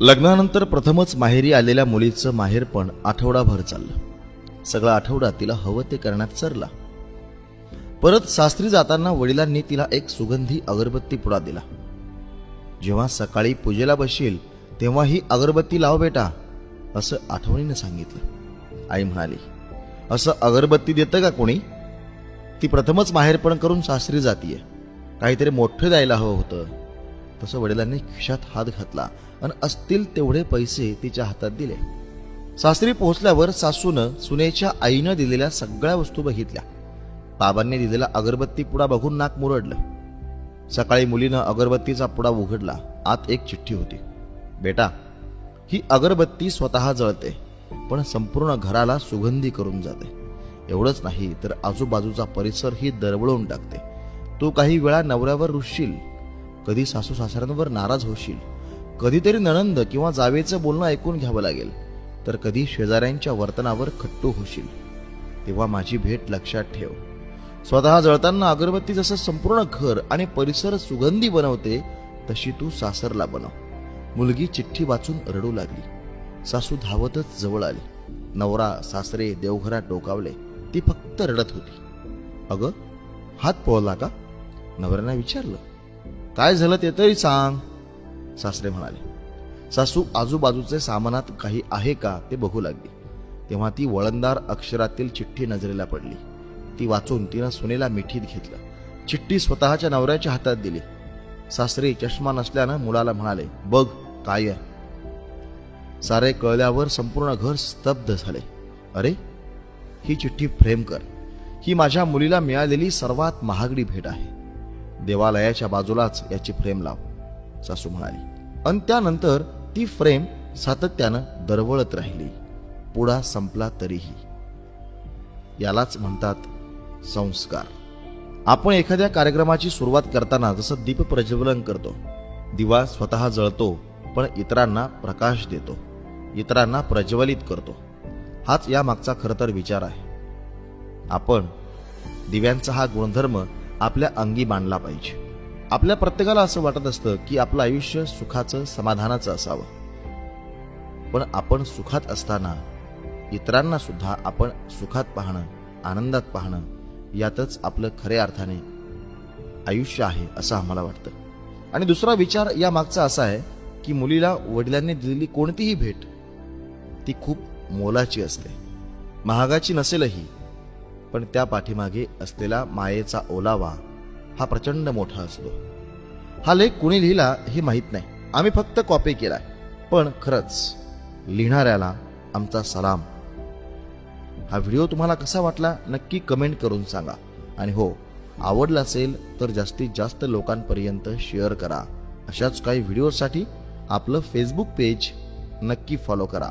लग्नानंतर प्रथमच माहेरी आलेल्या मुलीचं माहेरपण आठवडाभर चाललं। सगळा आठवडा तिला हवं ते करण्यात सरला। परत सासरी जाताना वडिलांनी तिला एक सुगंधी अगरबत्ती पुडा दिला। जेव्हा सकाळी पूजेला बसशील तेव्हा ही अगरबत्ती लाव बेटा, असं आठवणीने सांगितलं। आई म्हणाली, असं अगरबत्ती देतं का कोणी? ती प्रथमच माहेरपण करून सासरी जातीये, काहीतरी मोठं द्यायला हवं होतं। तसं वडिलांनी खिशात हात घातला आणि असतील तेवढे पैसे तिच्या हातात दिले। सासरी पोहोचल्यावर सासूनं सुनेच्या आईनं दिलेल्या सगळ्या वस्तू बघितल्या। बाबांनी दिलेला अगरबत्ती पुडा बघून नाक मुरडलं। सकाळी मुलीनं अगरबत्तीचा पुडा उघडला। आत एक चिठ्ठी होती। बेटा, ही अगरबत्ती स्वतः जळते, पण संपूर्ण घराला सुगंधी करून जाते। एवढंच नाही तर आजूबाजूचा परिसर ही दरवळून टाकते। तू काही वेळा नवऱ्यावर रुसशील, कधी सासू सासऱ्यांवर नाराज होशील, कधीतरी नणंद किंवा जावेचं बोलणं ऐकून घ्यावं लागेल, तर कधी शेजाऱ्यांच्या वर्तनावर खट्टू होशील। तेव्हा माझी भेट लक्षात ठेव। स्वतः जळताना अगरबत्ती जसं संपूर्ण घर आणि परिसर सुगंधी बनवते, तशी तू सासरला बनव। मुलगी चिठ्ठी वाचून रडू लागली। सासू धावतच जवळ आली। नवरा सासरे देवघरात डोकावले, ती फक्त रडत होती। अगं, हात पोळला का? नवऱ्यानं विचारलं। काय झालं ते तरी सांग, सासरे म्हणाले। सासू आजूबाजूचे सामानात काही आहे का ते बघू लागली। तेव्हा ती वळणदार अक्षरातील चिठ्ठी नजरेला पडली। ती वाचून तिनं सुनेला मिठीत घेतलं। चिठ्ठी स्वतःच्या नवऱ्याच्या हातात दिली। सासरे चष्मा नसल्यानं मुलाला म्हणाले, बघ काय आहे? सारे कळल्यावर संपूर्ण घर स्तब्ध झाले। अरे, ही चिठ्ठी फ्रेम कर। ही माझ्या मुलीला मिळालेली सर्वात महागडी भेट आहे। देवालयाच्या बाजूलाच याची फ्रेम लाव, सासू म्हणाली। आणि त्यानंतर ती फ्रेम सातत्यानं दरवळत राहिली। पुडा संपला तरीही। यालाच म्हणतात संस्कार। आपण एखाद्या कार्यक्रमाची सुरुवात करताना जसं दीप प्रज्वलन करतो, दिवा स्वतः जळतो पण इतरांना प्रकाश देतो, इतरांना प्रज्वलित करतो। हाच या मागचा खरं तर विचार आहे। आपण दिव्यांचा हा गुणधर्म आपल्या अंगी बांधला पाहिजे। आपल्या प्रत्येकाला असं वाटत असतं की आपलं आयुष्य सुखाचं समाधानाचं असावं, पण आपण सुखात असताना इतरांना सुद्धा आपण सुखात पाहणं, आनंदात पाहणं, यातच आपलं खऱ्या अर्थाने आयुष्य आहे असं आम्हाला वाटतं। आणि दुसरा विचार या मागचा असा आहे की मुलीला वडिलांनी दिलेली कोणतीही भेट ती खूप मोलाची असते। महागाची नसेलही, पण त्या पाठीमागे असलेला मायेचा ओलावा हा प्रचंड मोठा असतो। हा लेख कुणी लिहिला हे माहीत नाही, आम्ही फक्त कॉपी केलाय, पण खरंच लिहिणाऱ्याला आमचा सलाम। हा व्हिडिओ तुम्हाला कसा वाटला नक्की कमेंट करून सांगा। आणि हो, आवडला असेल तर जास्तीत जास्त लोकांपर्यंत शेअर करा। अशाच काही व्हिडिओसाठी आपलं फेसबुक पेज नक्की फॉलो करा।